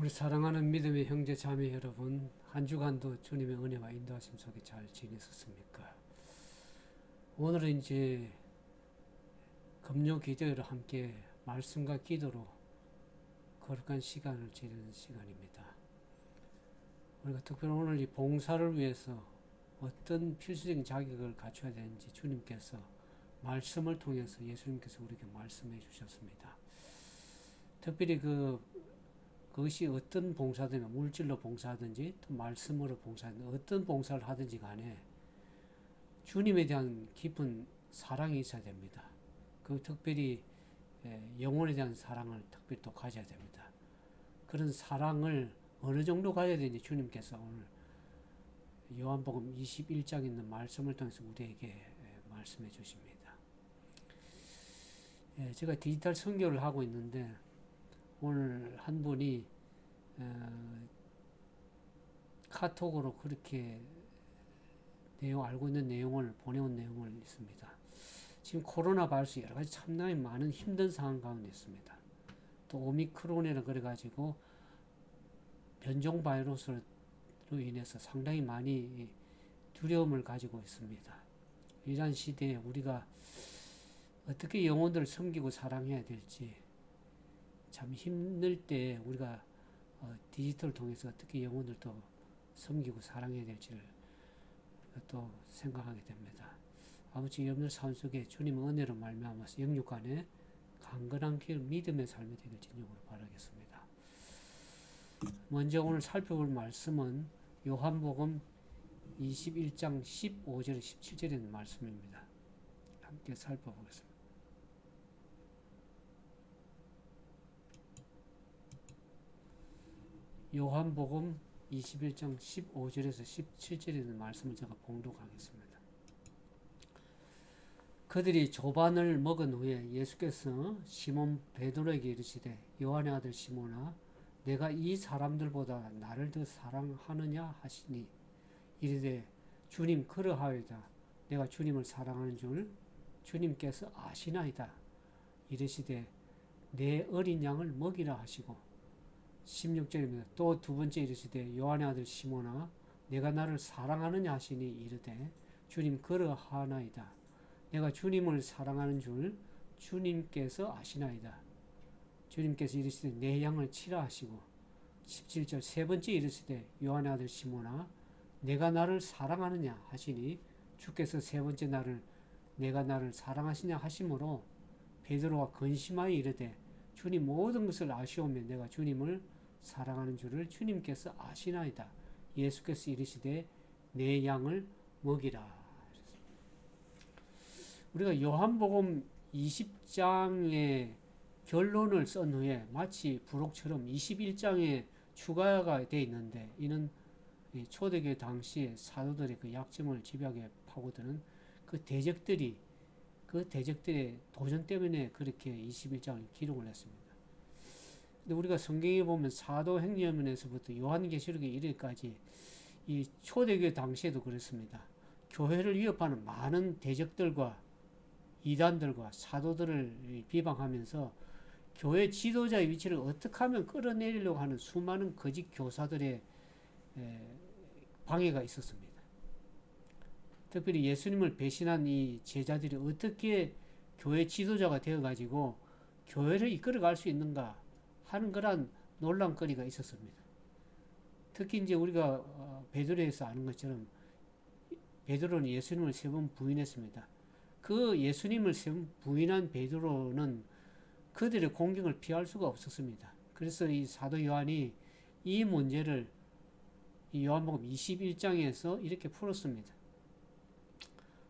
우리 사랑하는 믿음의 형제 자매 여러분, 한 주간도 주님의 은혜와 인도하심 속에 잘 지내셨습니까? 오늘은 이제 금요 기도회로 함께 말씀과 기도로 거룩한 시간을 지내는 시간입니다. 우리가 특별히 오늘 이 봉사를 위해서 어떤 필수적인 자격을 갖춰야 되는지 주님께서 말씀을 통해서 예수님께서 우리에게 말씀해 주셨습니다. 특별히 그것이 어떤 봉사든 물질로 봉사하든지 또 말씀으로 봉사하든지 어떤 봉사를 하든지 간에 주님에 대한 깊은 사랑이 있어야 됩니다. 그 특별히 영혼에 대한 사랑을 특별히 또 가져야 됩니다. 그런 사랑을 어느 정도 가져야 되는지 주님께서 오늘 요한복음 21장에 있는 말씀을 통해서 우리에게 말씀해 주십니다. 제가 디지털 선교를 하고 있는데 오늘 한 분이 카톡으로 그렇게 알고 있는 내용을 보내온 내용을 있습니다. 지금 코로나 바이러스 여러 가지 참나의 많은 힘든 상황 가운데 있습니다. 또 오미크론이라 그래가지고 변종 바이러스로 인해서 상당히 많이 두려움을 가지고 있습니다. 이러한 시대에 우리가 어떻게 영혼들을 섬기고 사랑해야 될지 참 힘들 때 우리가 디지털을 통해서 어떻게 영혼을 또 섬기고 사랑해야 될지를 또 생각하게 됩니다. 아무튼 여러분들 삶 속에 주님의 은혜로 말미암아서 영육간에 강건한 길 믿음의 삶이 되길 진정으로 바라겠습니다. 먼저 오늘 살펴볼 말씀은 요한복음 21장 15절 17절에 있는 말씀입니다. 함께 살펴보겠습니다. 요한복음 21장 15절에서 17절에 있는 말씀을 제가 봉독하겠습니다. 그들이 조반을 먹은 후에 예수께서 시몬 베드로에게 이르시되 요한의 아들 시몬아 내가 이 사람들보다 나를 더 사랑하느냐 하시니 이르되 주님 그러하이다. 내가 주님을 사랑하는 줄 주님께서 아시나이다. 이르시되 내 어린 양을 먹이라 하시고 16절입니다. 또 두 번째 이르시되 요한의 아들 시몬아 내가 나를 사랑하느냐 하시니 이르되 주님 그러하나이다. 내가 주님을 사랑하는 줄 주님께서 아시나이다. 주님께서 이르시되 내 양을 치라 하시고 17절 세 번째 이르시되 요한의 아들 시몬아 내가 나를 사랑하느냐 하시니 주께서 세 번째 내가 나를 사랑하시냐 하심으로 베드로가 근심하여 이르되 주님 모든 것을 아시오며 내가 주님을 사랑하는 줄을 주님께서 아시나이다. 예수께서 이르시되 내 양을 먹이라. 우리가 요한복음 20장의 결론을 쓴 후에 마치 부록처럼 21장에 추가가 되어 있는데 이는 초대교회 당시에 사도들의 그 약점을 집요하게 파고드는 그 대적들의 도전 때문에 그렇게 21장을 기록을 했습니다. 근데 우리가 성경에 보면 사도행전에서부터 요한계시록에 이르기까지 이 초대교회 당시에도 그렇습니다. 교회를 위협하는 많은 대적들과 이단들과 사도들을 비방하면서 교회 지도자의 위치를 어떻게 하면 끌어내리려고 하는 수많은 거짓 교사들의 방해가 있었습니다. 특별히 예수님을 배신한 이 제자들이 어떻게 교회 지도자가 되어가지고 교회를 이끌어갈 수 있는가 하는 그런 논란거리가 있었습니다. 특히 이제 우리가 베드로에서 아는 것처럼 베드로는 예수님을 세 번 부인했습니다. 그 예수님을 세 번 부인한 베드로는 그들의 공격을 피할 수가 없었습니다. 그래서 이 사도 요한이 이 문제를 이 요한복음 21장에서 이렇게 풀었습니다.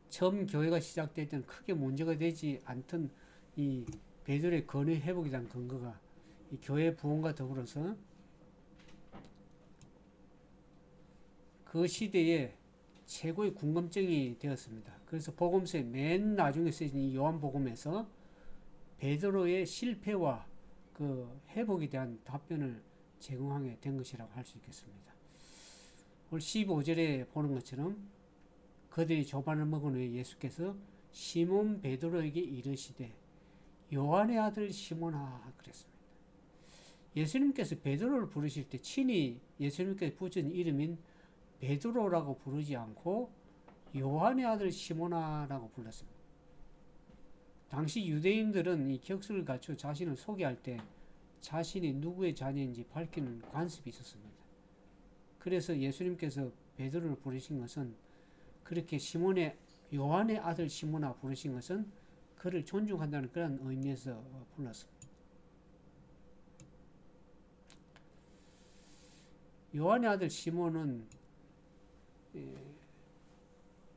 처음 교회가 시작될 때는 크게 문제가 되지 않던 이 베드로의 권위 회복에 대한 근거가 이 교회 부흥과 더불어서 그 시대에 최고의 궁금증이 되었습니다. 그래서 복음서의 맨 나중에 쓰여진 이 요한복음에서 베드로의 실패와 그 회복에 대한 답변을 제공하게 된 것이라고 할 수 있겠습니다. 오늘 15절에 보는 것처럼 그들이 조반을 먹은 후에 예수께서 시몬 베드로에게 이르시되 요한의 아들 시몬아 그랬습니다. 예수님께서 베드로를 부르실 때 친히 예수님께서 붙인 이름인 베드로라고 부르지 않고 요한의 아들 시몬아라고 불렀습니다. 당시 유대인들은 이 격식을 갖추어 자신을 소개할 때 자신이 누구의 자녀인지 밝히는 관습이 있었습니다. 그래서 예수님께서 베드로를 부르신 것은, 그렇게 요한의 아들 시몬아 부르신 것은 그를 존중한다는 그런 의미에서 불렀습니다. 요한의 아들 시몬은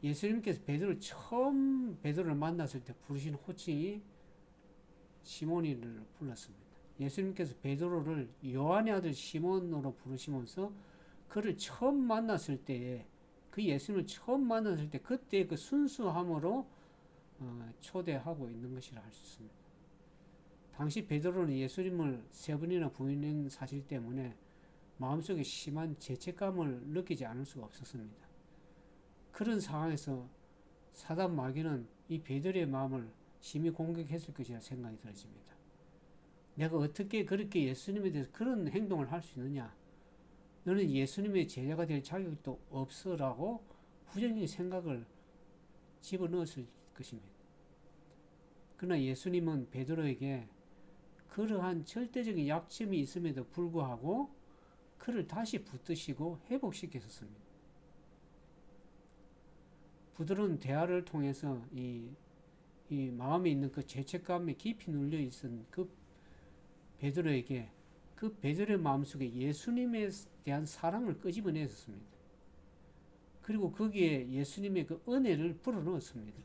예수님께서 베드로를 만났을 때 부르신 호칭이 시몬이를 불렀습니다. 예수님께서 베드로를 요한의 아들 시몬으로 부르시면서 그를 처음 만났을 때, 그 예수님을 처음 만났을 때 그때 그 순수함으로 초대하고 있는 것이라 할 수 있습니다. 당시 베드로는 예수님을 3번이나 부인한 사실 때문에 마음속에 심한 죄책감을 느끼지 않을 수가 없었습니다. 그런 상황에서 사단 마귀는 이 베드로의 마음을 심히 공격했을 것이라 생각이 들어집니다. 내가 어떻게 그렇게 예수님에 대해서 그런 행동을 할 수 있느냐? 너는 예수님의 제자가 될 자격도 없어라고 부정적인 생각을 집어넣었을 것입니다. 그러나 예수님은 베드로에게 그러한 절대적인 약점이 있음에도 불구하고 그를 다시 붙드시고 회복시켰습니다. 부드러운 대화를 통해서 이 마음에 있는 그 죄책감에 깊이 눌려 있은 그 베드로에게, 그 베드로의 마음속에 예수님에 대한 사랑을 끄집어냈습니다. 그리고 거기에 예수님의 그 은혜를 불어넣었습니다.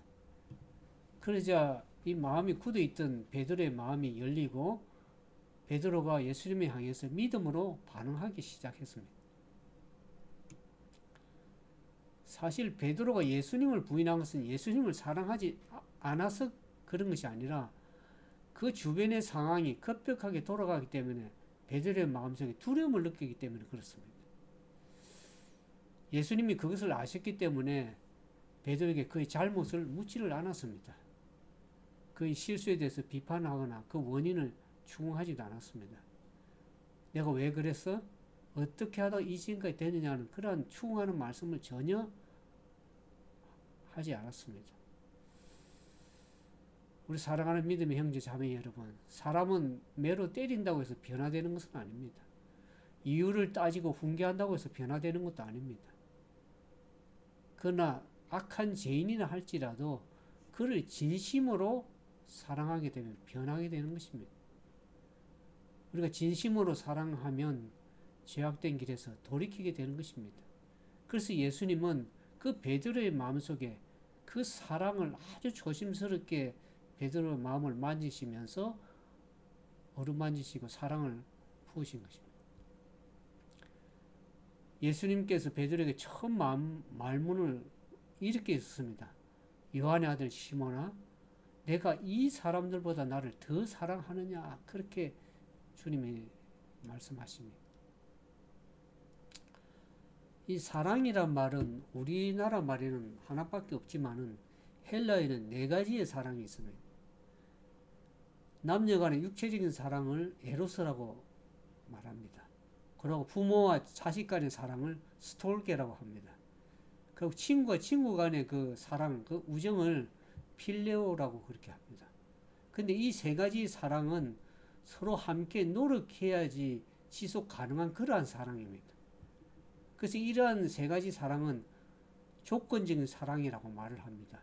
그러자 이 마음이 굳어있던 베드로의 마음이 열리고 베드로가 예수님을 향해서 믿음으로 반응하기 시작했습니다. 사실 베드로가 예수님을 부인한 것은 예수님을 사랑하지 않아서 그런 것이 아니라 그 주변의 상황이 급격하게 돌아가기 때문에 베드로의 마음속에 두려움을 느끼기 때문에 그렇습니다. 예수님이 그것을 아셨기 때문에 베드로에게 그의 잘못을 묻지를 않았습니다. 그의 실수에 대해서 비판하거나 그 원인을 추궁하지도 않았습니다. 내가 왜 그랬어? 어떻게 하다 이 지경까지 되느냐는 그러한 추궁하는 말씀을 전혀 하지 않았습니다. 우리 사랑하는 믿음의 형제 자매 여러분, 사람은 매로 때린다고 해서 변화되는 것은 아닙니다. 이유를 따지고 훈계한다고 해서 변화되는 것도 아닙니다. 그러나 악한 죄인이나 할지라도 그를 진심으로 사랑하게 되면 변하게 되는 것입니다. 우리가 진심으로 사랑하면 죄악된 길에서 돌이키게 되는 것입니다. 그래서 예수님은 그 베드로의 마음속에 그 사랑을 아주 조심스럽게 베드로의 마음을 만지시면서 어루만지시고 사랑을 부으신 것입니다. 예수님께서 베드로에게 처음 말문을 이렇게 했습니다. 요한의 아들 시몬아, 내가 이 사람들보다 나를 더 사랑하느냐? 그렇게 주님이 말씀하십니다. 이 사랑이란 말은 우리나라 말에는 하나밖에 없지만은 헬라에는 4가지의 사랑이 있습니다. 남녀간의 육체적인 사랑을 에로스라고 말합니다. 그리고 부모와 자식 간의 사랑을 스톨게라고 합니다. 그리고 친구와 친구 간의 그 사랑, 그 우정을 필레오라고 그렇게 합니다. 근데 이 3가지 사랑은 서로 함께 노력해야지 지속 가능한 그러한 사랑입니다. 그래서 이러한 3가지 사랑은 조건적인 사랑이라고 말을 합니다.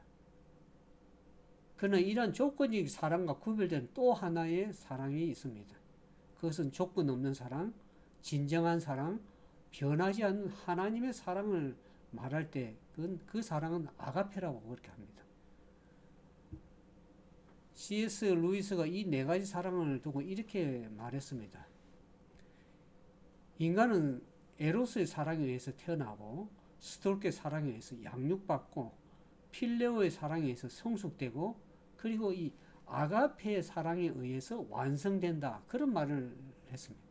그러나 이러한 조건적인 사랑과 구별된 또 하나의 사랑이 있습니다. 그것은 조건 없는 사랑, 진정한 사랑, 변하지 않는 하나님의 사랑을 말할 때 그 사랑은 아가페라고 그렇게 합니다. C.S. 루이스가 이 4가지 사랑을 두고 이렇게 말했습니다. 인간은 에로스의 사랑에 의해서 태어나고 스톨케의 사랑에 의해서 양육받고 필레오의 사랑에 의해서 성숙되고 그리고 이 아가페의 사랑에 의해서 완성된다. 그런 말을 했습니다.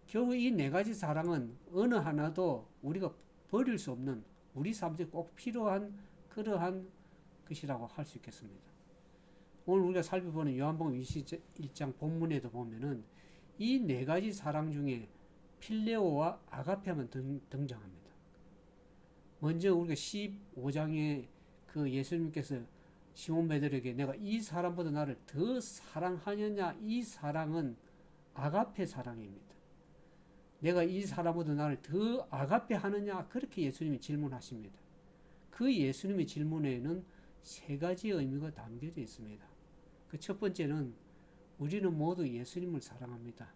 결국 이 4가지 사랑은 어느 하나도 우리가 버릴 수 없는 우리 삶에 꼭 필요한 그러한 것이라고 할 수 있겠습니다. 오늘 우리가 살펴보는 요한복음 21장 본문에도 보면은 이 네 가지 사랑 중에 필레오와 아가페만 등장합니다. 먼저 우리가 15장에 그 예수님께서 시몬 베드로에게 내가 이 사람보다 나를 더 사랑하느냐, 이 사랑은 아가페 사랑입니다. 내가 이 사람보다 나를 더 아가페 하느냐, 그렇게 예수님이 질문하십니다. 그 예수님의 질문에는 세 가지 의미가 담겨져 있습니다. 그 첫 번째는 우리는 모두 예수님을 사랑합니다.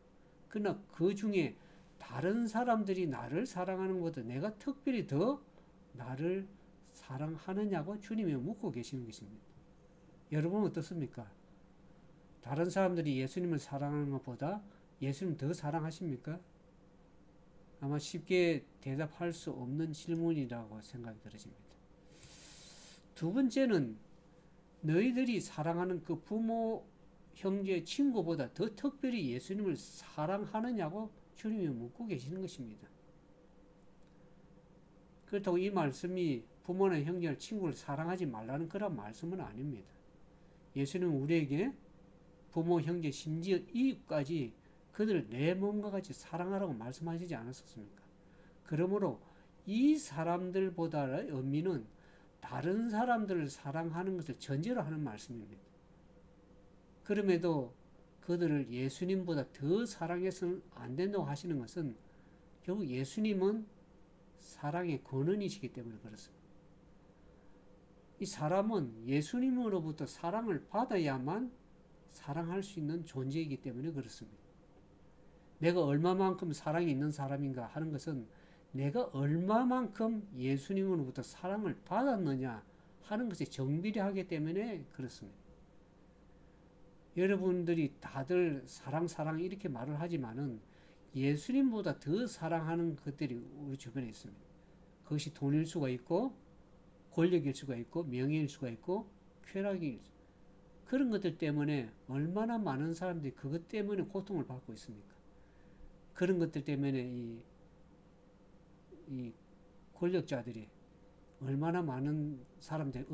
그러나 그 중에 다른 사람들이 나를 사랑하는 것보다 내가 특별히 더 나를 사랑하느냐고 주님이 묻고 계시는 것입니다. 여러분은 어떻습니까? 다른 사람들이 예수님을 사랑하는 것보다 예수님 더 사랑하십니까? 아마 쉽게 대답할 수 없는 질문이라고 생각이 들어집니다. 두 번째는 너희들이 사랑하는 그 부모, 형제, 친구보다 더 특별히 예수님을 사랑하느냐고 주님이 묻고 계시는 것입니다. 그렇다고 이 말씀이 부모나 형제나 친구를 사랑하지 말라는 그런 말씀은 아닙니다. 예수님은 우리에게 부모, 형제, 심지어 이웃까지 그들을 내 몸과 같이 사랑하라고 말씀하시지 않았었습니까? 그러므로 이 사람들보다의 의미는 다른 사람들을 사랑하는 것을 전제로 하는 말씀입니다. 그럼에도 그들을 예수님보다 더 사랑해서는 안 된다고 하시는 것은 결국 예수님은 사랑의 근원이시기 때문에 그렇습니다. 이 사람은 예수님으로부터 사랑을 받아야만 사랑할 수 있는 존재이기 때문에 그렇습니다. 내가 얼마만큼 사랑이 있는 사람인가 하는 것은 내가 얼마만큼 예수님으로부터 사랑을 받았느냐 하는 것이 정비례하기 때문에 그렇습니다. 여러분들이 다들 사랑 이렇게 말을 하지만은 예수님보다 더 사랑하는 것들이 우리 주변에 있습니다. 그것이 돈일 수가 있고 권력일 수가 있고 명예일 수가 있고 쾌락일 수, 그런 것들 때문에 얼마나 많은 사람들이 그것 때문에 고통을 받고 있습니까? 그런 것들 때문에 이 권력자들이 얼마나 많은 사람들이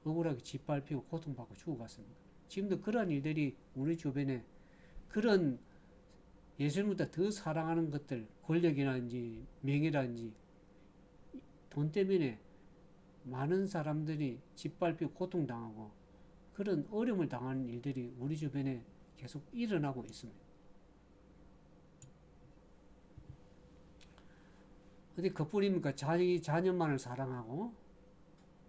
억울하게 짓밟히고 고통받고 죽어갔습니까? 지금도 그러한 일들이 우리 주변에 그런 예수님보다 더 사랑하는 것들, 권력이라든지 명예라든지 돈 때문에 많은 사람들이 짓밟히고 고통당하고 그런 어려움을 당하는 일들이 우리 주변에 계속 일어나고 있습니다. 어디 그뿐입니까? 자기 자녀만을 사랑하고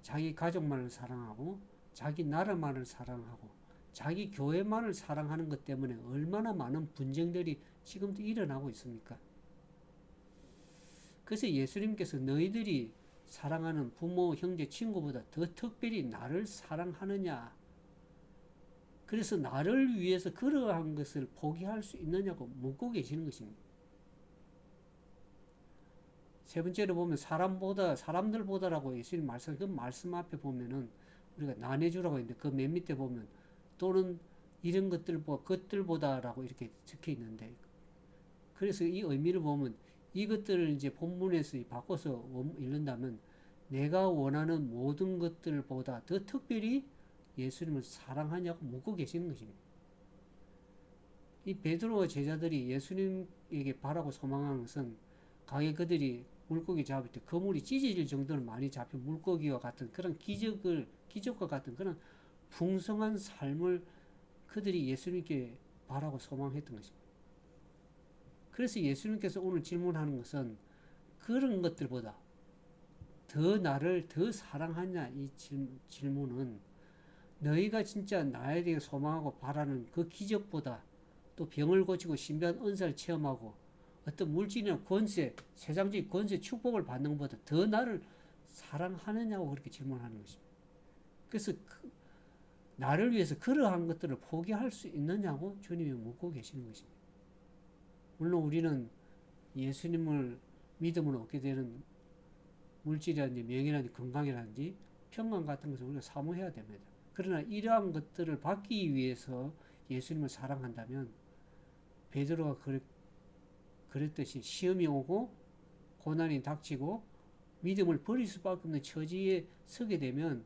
자기 가족만을 사랑하고 자기 나라만을 사랑하고 자기 교회만을 사랑하는 것 때문에 얼마나 많은 분쟁들이 지금도 일어나고 있습니까? 그래서 예수님께서 너희들이 사랑하는 부모, 형제, 친구보다 더 특별히 나를 사랑하느냐? 그래서 나를 위해서 그러한 것을 포기할 수 있느냐고 묻고 계시는 것입니다. 세 번째로 보면 사람들보다라고 예수님 말씀, 그 말씀 앞에 보면은 우리가 나눠주라고 했는데 그 맨 밑에 보면 또는 이런 것들보다라고 이렇게 적혀 있는데 그래서 이 의미를 보면 이것들을 이제 본문에서 바꿔서 읽는다면 내가 원하는 모든 것들보다 더 특별히 예수님을 사랑하냐고 묻고 계시는 것입니다. 이 베드로와 제자들이 예수님에게 바라고 소망하는 것은 가게 그들이 물고기 잡을 때 그물이 찢어질 정도로 많이 잡힌 물고기와 같은 그런 기적과 같은 그런 풍성한 삶을 그들이 예수님께 바라고 소망했던 것입니다. 그래서 예수님께서 오늘 질문하는 것은 그런 것들보다 더 나를 더 사랑하냐 이 질문은 너희가 진짜 나에 대해 소망하고 바라는 그 기적보다 또 병을 고치고 신비한 은사를 체험하고 어떤 물질이나 권세, 세상적인 권세, 축복을 받는 것보다 더 나를 사랑하느냐고 그렇게 질문하는 것입니다. 그래서 나를 위해서 그러한 것들을 포기할 수 있느냐고 주님이 묻고 계시는 것입니다. 물론 우리는 예수님을 믿음으로 얻게 되는 물질이라든지 명예라든지 건강이라든지 평강 같은 것을 우리가 사모해야 됩니다. 그러나 이러한 것들을 받기 위해서 예수님을 사랑한다면 베드로가 그랬듯이 시험이 오고 고난이 닥치고 믿음을 버릴 수밖에 없는 처지에 서게 되면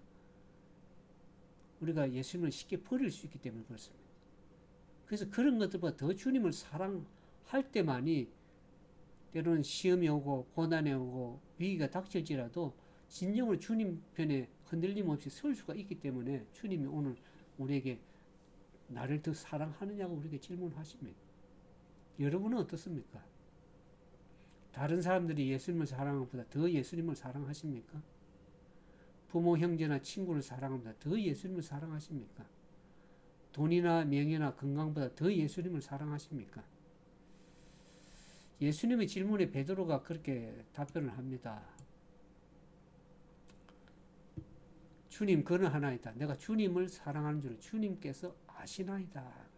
우리가 예수님을 쉽게 버릴 수 있기 때문에 그렇습니다. 그래서 그런 것들보다 더 주님을 사랑할 때만이 때로는 시험이 오고 고난이 오고 위기가 닥칠지라도 진정으로 주님 편에 흔들림 없이 설 수가 있기 때문에 주님이 오늘 우리에게 나를 더 사랑하느냐고 우리에게 질문하십니다. 여러분은 어떻습니까? 다른 사람들이 예수님을 사랑하는 것보다 더 예수님을 사랑하십니까? 부모, 형제나 친구를 사랑하는 것보다 더 예수님을 사랑하십니까? 돈이나 명예나 건강보다 더 예수님을 사랑하십니까? 예수님의 질문에 베드로가 그렇게 답변을 합니다. 주님, 그는 하나이다. 내가 주님을 사랑하는 줄 주님께서 아시나이다.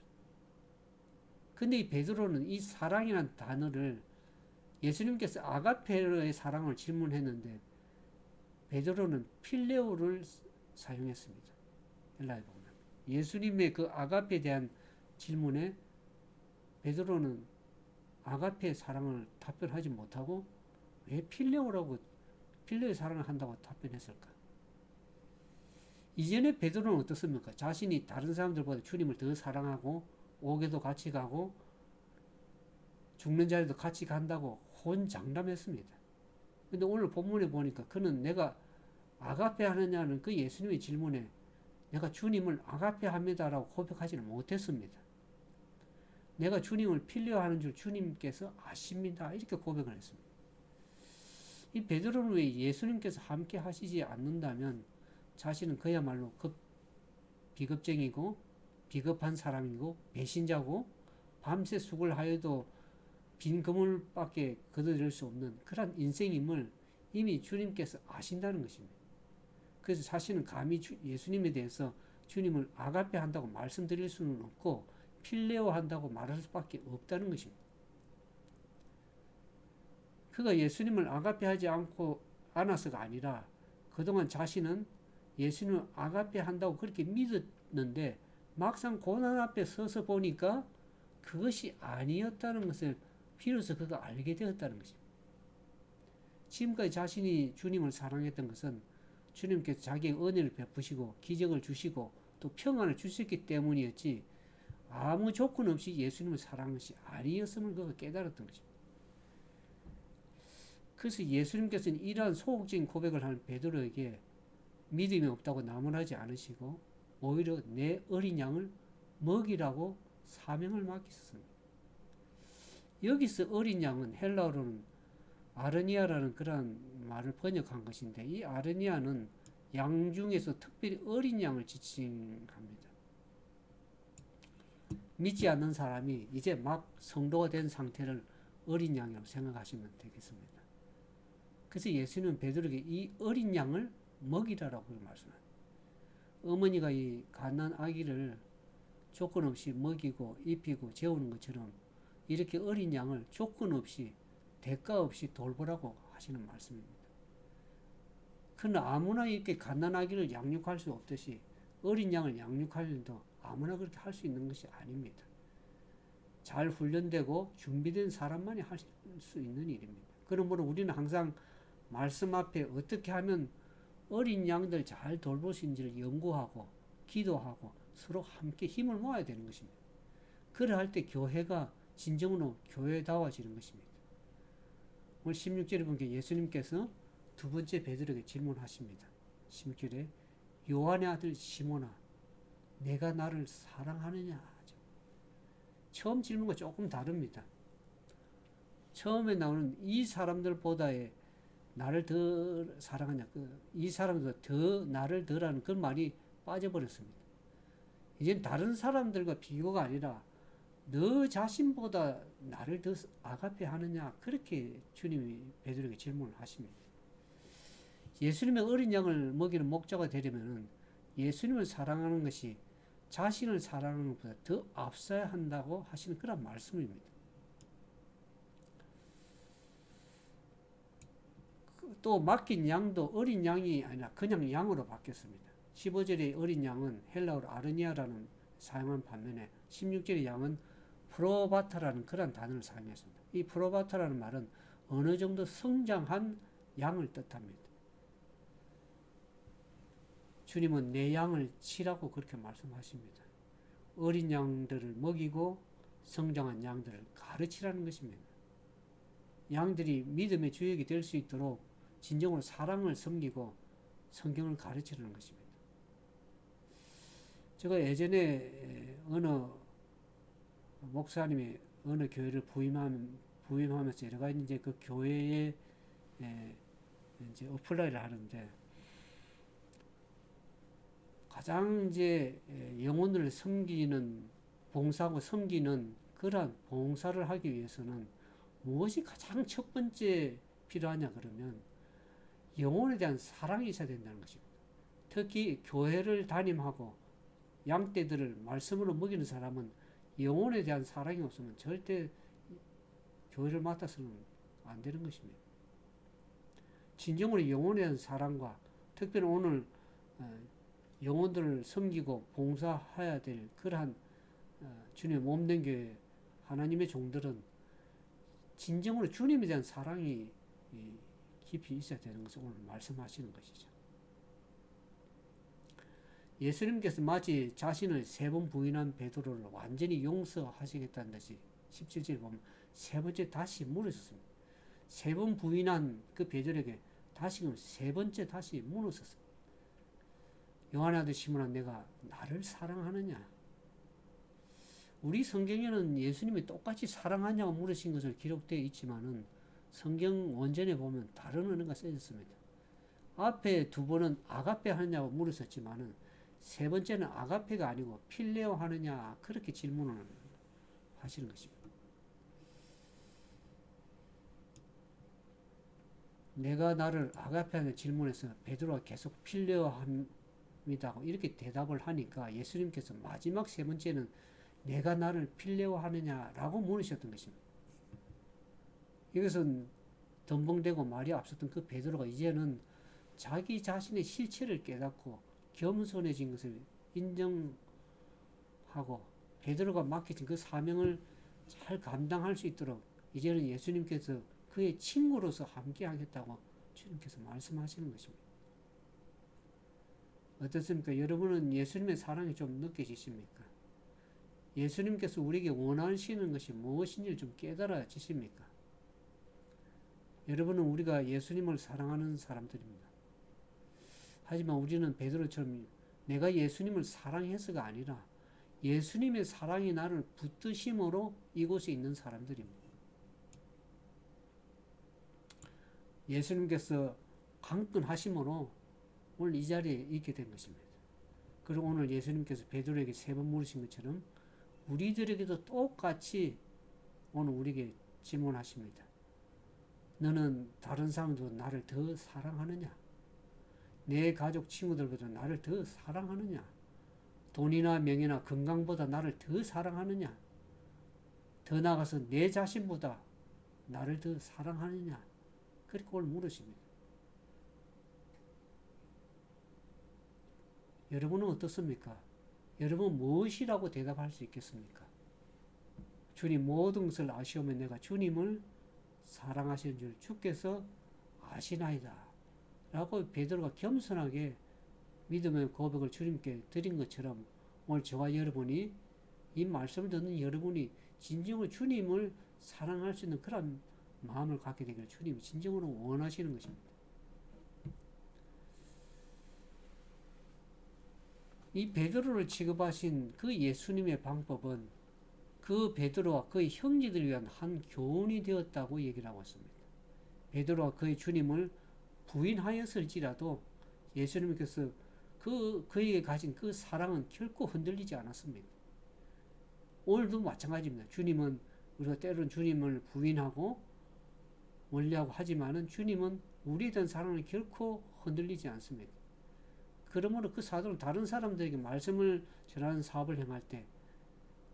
근데 이 베드로는 이 사랑이라는 단어를 예수님께서 아가페의 사랑을 질문했는데 베드로는 필레오를 사용했습니다. 헬라에 보면 예수님의 그 아가페에 대한 질문에 베드로는 아가페의 사랑을 답변하지 못하고 왜 필레오라고 필레오의 사랑을 한다고 답변했을까? 이전에 베드로는 어떻습니까? 자신이 다른 사람들보다 주님을 더 사랑하고 옥에도 같이 가고 죽는 자리도 같이 간다고 혼장담했습니다. 근데 오늘 본문에 보니까 그는 내가 아가페 하느냐는 그 예수님의 질문에 내가 주님을 아가페 합니다라고 고백하지는 못했습니다. 내가 주님을 필레오 하는 줄 주님께서 아십니다. 이렇게 고백을 했습니다. 이 베드로는 왜 예수님께서 함께 하시지 않는다면 자신은 그야말로 비겁쟁이고 비겁한 사람이고 배신자고 밤새 숙을 하여도 빈 그물밖에 거둬들일 수 없는 그런 인생임을 이미 주님께서 아신다는 것입니다. 그래서 자신은 감히 예수님에 대해서 주님을 아가페 한다고 말씀드릴 수는 없고 필레오 한다고 말할 수밖에 없다는 것입니다. 그가 예수님을 아가페 하지 않아서가 아니라 그동안 자신은 예수님을 아가페 한다고 그렇게 믿었는데 막상 고난 앞에 서서 보니까 그것이 아니었다는 것을 비로소 그가 알게 되었다는 것입니다. 지금까지 자신이 주님을 사랑했던 것은 주님께서 자기의 은혜를 베푸시고 기적을 주시고 또 평안을 주셨기 때문이었지 아무 조건 없이 예수님을 사랑한 것이 아니었음을 그가 깨달았던 것입니다. 그래서 예수님께서는 이러한 소극적인 고백을 하는 베드로에게 믿음이 없다고 나무라지 않으시고 오히려 내 어린 양을 먹이라고 사명을 맡기셨습니다. 여기서 어린 양은 헬라어로는 아르니아라는 그런 말을 번역한 것인데 이 아르니아는 양 중에서 특별히 어린 양을 지칭합니다. 믿지 않는 사람이 이제 막 성도가 된 상태를 어린 양이라고 생각하시면 되겠습니다. 그래서 예수님은 베드로에게 이 어린 양을 먹이라라고 말씀합니다. 어머니가 이 갓난 아기를 조건 없이 먹이고 입히고 재우는 것처럼 이렇게 어린 양을 조건 없이 대가 없이 돌보라고 하시는 말씀입니다. 그러나 아무나 이렇게 갓난 아기를 양육할 수 없듯이 어린 양을 양육할 일도 아무나 그렇게 할 수 있는 것이 아닙니다. 잘 훈련되고 준비된 사람만이 할 수 있는 일입니다. 그러므로 우리는 항상 말씀 앞에 어떻게 하면 어린 양들 잘 돌볼 수 있는지를 연구하고 기도하고 서로 함께 힘을 모아야 되는 것입니다. 그러할 때 교회가 진정으로 교회다워지는 것입니다. 오늘 16절에 보니까 예수님께서 두 번째 베드로에게 질문하십니다. 16절에 요한의 아들 시몬아 내가 나를 사랑하느냐 하죠. 처음 질문과 조금 다릅니다. 처음에 나오는 이 사람들보다의 나를 더 사랑하냐 이 사람들보다 더 나를 더라는 그 말이 빠져버렸습니다. 이제는 다른 사람들과 비교가 아니라 너 자신보다 나를 더 아가페 하느냐 그렇게 주님이 베드로에게 질문을 하십니다. 예수님의 어린 양을 먹이는 목자가 되려면 예수님을 사랑하는 것이 자신을 사랑하는 것보다 더 앞서야 한다고 하시는 그런 말씀입니다. 또 맡긴 양도 어린 양이 아니라 그냥 양으로 바뀌었습니다. 15절의 어린 양은 헬라어로 아르니아라는 사용한 반면에 16절의 양은 프로바타라는 그런 단어를 사용했습니다. 이 프로바타라는 말은 어느 정도 성장한 양을 뜻합니다. 주님은 내 양을 치라고 그렇게 말씀하십니다. 어린 양들을 먹이고 성장한 양들을 가르치라는 것입니다. 양들이 믿음의 주역이 될 수 있도록 진정으로 사랑을 섬기고 성경을 가르치라는 것입니다. 제가 예전에 어느 목사님이 어느 교회를 부임하면서 여러 가지 이제 그 교회에 이제 어플라이를 하는데 가장 이제 영혼을 섬기는 봉사하고 섬기는 그러한 봉사를 하기 위해서는 무엇이 가장 첫 번째 필요하냐 그러면 영혼에 대한 사랑이 있어야 된다는 것입니다. 특히 교회를 담임하고 양떼들을 말씀으로 먹이는 사람은 영혼에 대한 사랑이 없으면 절대 교회를 맡아서는 안 되는 것입니다. 진정으로 영혼에 대한 사랑과 특별히 오늘 영혼들을 섬기고 봉사해야 될 그러한 주님의 몸된 교회 하나님의 종들은 진정으로 주님에 대한 사랑이 깊이 있어야 되는 것을 오늘 말씀하시는 것이죠. 예수님께서 마치 자신을 3번 부인한 베드로를 완전히 용서하시겠다는 듯이 17절에 보면 3번째 다시 물으셨습니다. 3번 부인한 그 베드로에게 다시금 3번째 다시 물으셨습니다. 요한의 아들 시몬아, 내가 나를 사랑하느냐? 우리 성경에는 예수님이 똑같이 사랑하냐고 물으신 것을 기록되어 있지만은 성경 원전에 보면 다른 언어가 쓰였습니다. 앞에 2번은 아가페 하느냐고 물으셨지만은 3번째는 아가페가 아니고 필레오 하느냐 그렇게 질문을 하시는 것입니다. 내가 나를 아가페 하는 질문에서 베드로가 계속 필레오 합니다 이렇게 대답을 하니까 예수님께서 마지막 3번째는 내가 나를 필레오 하느냐라고 물으셨던 것입니다. 이것은 덤벙대고 말이 앞섰던 그 베드로가 이제는 자기 자신의 실체를 깨닫고 겸손해진 것을 인정하고 베드로가 맡겨진 그 사명을 잘 감당할 수 있도록 이제는 예수님께서 그의 친구로서 함께 하겠다고 주님께서 말씀하시는 것입니다. 어떻습니까? 여러분은 예수님의 사랑이 좀 느껴지십니까? 예수님께서 우리에게 원하시는 것이 무엇인지 좀 깨달아지십니까? 여러분은 우리가 예수님을 사랑하는 사람들입니다. 하지만 우리는 베드로처럼 내가 예수님을 사랑해서가 아니라 예수님의 사랑이 나를 붙드심으로 이곳에 있는 사람들입니다. 예수님께서 강권하심으로 오늘 이 자리에 있게 된 것입니다. 그리고 오늘 예수님께서 베드로에게 3번 물으신 것처럼 우리들에게도 똑같이 오늘 우리에게 질문하십니다. 너는 다른 사람도 나를 더 사랑하느냐? 내 가족 친구들보다 나를 더 사랑하느냐? 돈이나 명예나 건강보다 나를 더 사랑하느냐? 더 나아가서 내 자신보다 나를 더 사랑하느냐? 그렇게 오늘 물으십니다. 여러분은 어떻습니까? 여러분 무엇이라고 대답할 수 있겠습니까? 주님 모든 것을 아시오면 내가 주님을 사랑하시는 줄 주께서 아시나이다 라고 베드로가 겸손하게 믿음의 고백을 주님께 드린 것처럼 오늘 저와 여러분이 이 말씀을 듣는 여러분이 진정으로 주님을 사랑할 수 있는 그런 마음을 갖게 되기를 주님이 진정으로 원하시는 것입니다. 이 베드로를 취급하신 그 예수님의 방법은 그 베드로와 그의 형제들을 위한 한 교훈이 되었다고 얘기를 하고 있습니다. 베드로와 그의 주님을 부인하였을지라도 예수님께서 그에게 가진 그 사랑은 결코 흔들리지 않았습니다. 오늘도 마찬가지입니다. 주님은 우리가 때로는 주님을 부인하고 멀리하고 하지만은 주님은 우리에 대한 사랑은 결코 흔들리지 않습니다. 그러므로 그 사도는 다른 사람들에게 말씀을 전하는 사업을 행할 때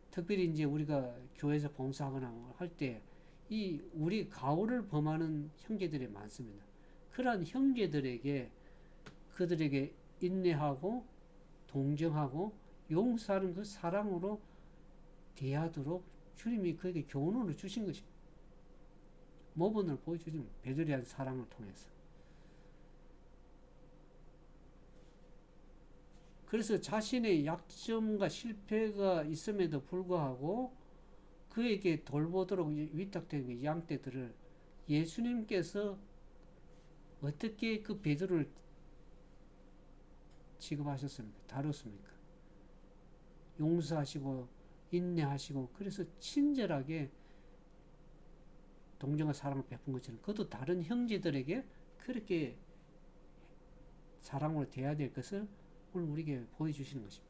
특별히 이제 우리가 교회에서 봉사하거나 할 때 이 우리 가오를 범하는 형제들이 많습니다. 그러한 형제들에게 그들에게 인내하고 동정하고 용서하는 그 사랑으로 대하도록 주님이 그에게 교훈을 주신 것입니다. 모범을 보여주신 베드로의 사랑을 통해서. 그래서 자신의 약점과 실패가 있음에도 불구하고 그에게 돌보도록 위탁된 그 양떼들을 예수님께서 어떻게 그 베드로를 취급하셨습니까? 다뤘습니까? 용서하시고 인내하시고 그래서 친절하게 동정과 사랑을 베푼 것처럼 그도 다른 형제들에게 그렇게 사랑으로 대해야 될 것을 오늘 우리에게 보여주시는 것입니다.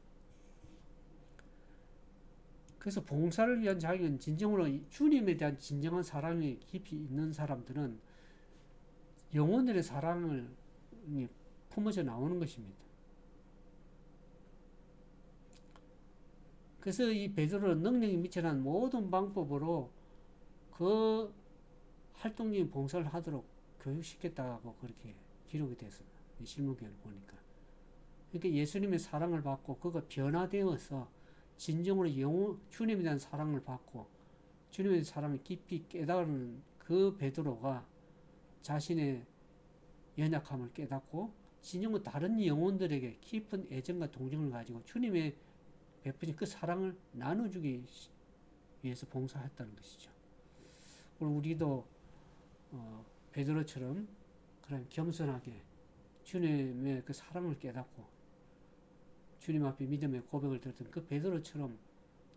그래서 봉사를 위한 자격은 진정으로 주님에 대한 진정한 사랑이 깊이 있는 사람들은 영혼들의 사랑을 품어져 나오는 것입니다. 그래서 이 베드로는 능력이 미천한 모든 방법으로 그 활동적인 봉사를 하도록 교육시켰다고 그렇게 기록이 됐습니다. 실무경을 보니까. 그러니까 예수님의 사랑을 받고 그가 변화되어서 진정으로 주님에 대한 사랑을 받고 주님에 대한 사랑을 깊이 깨달은 그 베드로가 자신의 연약함을 깨닫고 진정으로 다른 영혼들에게 깊은 애정과 동정을 가지고 주님의 베푸신 그 사랑을 나눠주기 위해서 봉사했다는 것이죠. 우리도 베드로처럼 그런 겸손하게 주님의 그 사랑을 깨닫고 주님 앞에 믿음의 고백을 드렸던 그 베드로처럼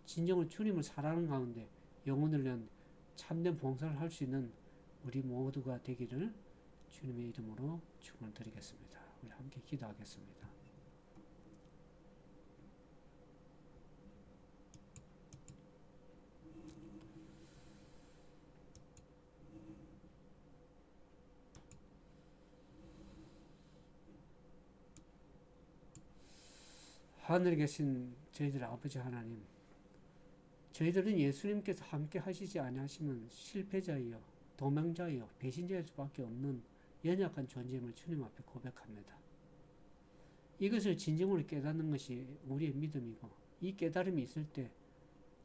진정으로 주님을 사랑하는 가운데 영혼을 위한 참된 봉사를 할 수 있는 우리 모두가 되기를 주님의 이름으로 축원드리겠습니다. 우리 함께 기도하겠습니다. 하늘에 계신 저희들 아버지 하나님, 저희들은 예수님께서 함께 하시지 아니하시면 실패자이요 도망자이요 배신자일 수밖에 없는 연약한 존재임을 주님 앞에 고백합니다. 이것을 진정으로 깨닫는 것이 우리의 믿음이고 이 깨달음이 있을 때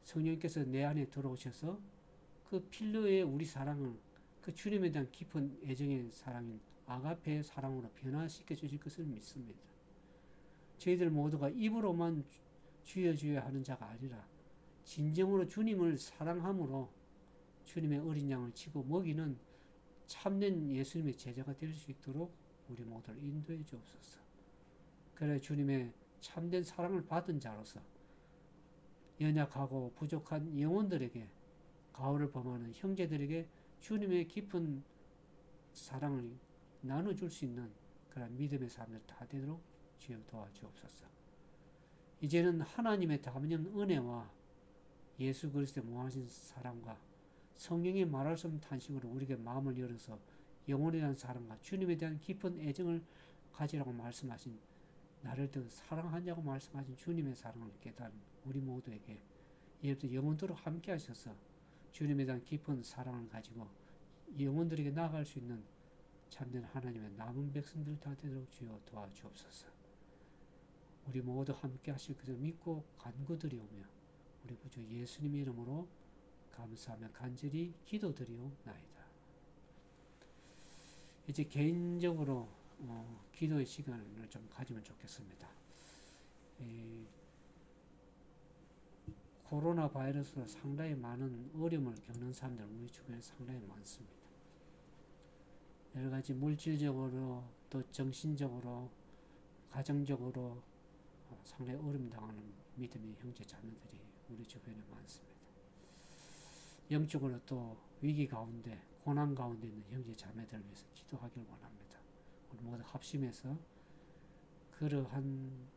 성령께서 내 안에 들어오셔서 그 필요의 우리 사랑을 그 주님에 대한 깊은 애정의 사랑인 아가페의 사랑으로 변화시켜 주실 것을 믿습니다. 저희들 모두가 입으로만 주여 주여 하는 자가 아니라 진정으로 주님을 사랑함으로 주님의 어린 양을 치고 먹이는 참된 예수님의 제자가 될 수 있도록 우리 모두를 인도해 주옵소서. 그래 주님의 참된 사랑을 받은 자로서 연약하고 부족한 영혼들에게 가호를 범하는 형제들에게 주님의 깊은 사랑을 나눠줄 수 있는 그런 믿음의 사람들 다 되도록 주여 도와주옵소서. 이제는 하나님의 다분한 은혜와 예수 그리스도의 무한하신 사랑과 성령의 말할 수 없는 탄식으로 우리에게 마음을 열어서 영혼에 대한 사랑과 주님에 대한 깊은 애정을 가지라고 말씀하신 나를 더 사랑하냐고 말씀하신 주님의 사랑을 깨달은 우리 모두에게 이제부터 영원토록 함께 하셔서 주님에 대한 깊은 사랑을 가지고 영혼들에게 나아갈 수 있는 참된 하나님의 남은 백성들 다 되도록 주여 도와주옵소서. 우리 모두 함께 하실 것을 믿고 간구드리오며 우리 구주 예수님의 이름으로 감사하며 간절히 기도드리옵나이다. 이제 개인적으로 기도의 시간을 좀 가지면 좋겠습니다. 코로나 바이러스로 상당히 많은 어려움을 겪는 사람들 우리 주변에 상당히 많습니다. 여러 가지 물질적으로 또 정신적으로 가정적으로 상당히 어려움 당하는 믿음의 형제 자매들이 우리 주변에 많습니다. 영적으로 또 위기 가운데 고난 가운데 있는 형제 자매들을 위해서 기도하길 원합니다. 우리 모두 합심해서 그러한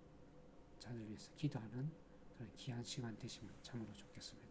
자들 위해서 기도하는 그런 귀한 시간 되시면 참으로 좋겠습니다.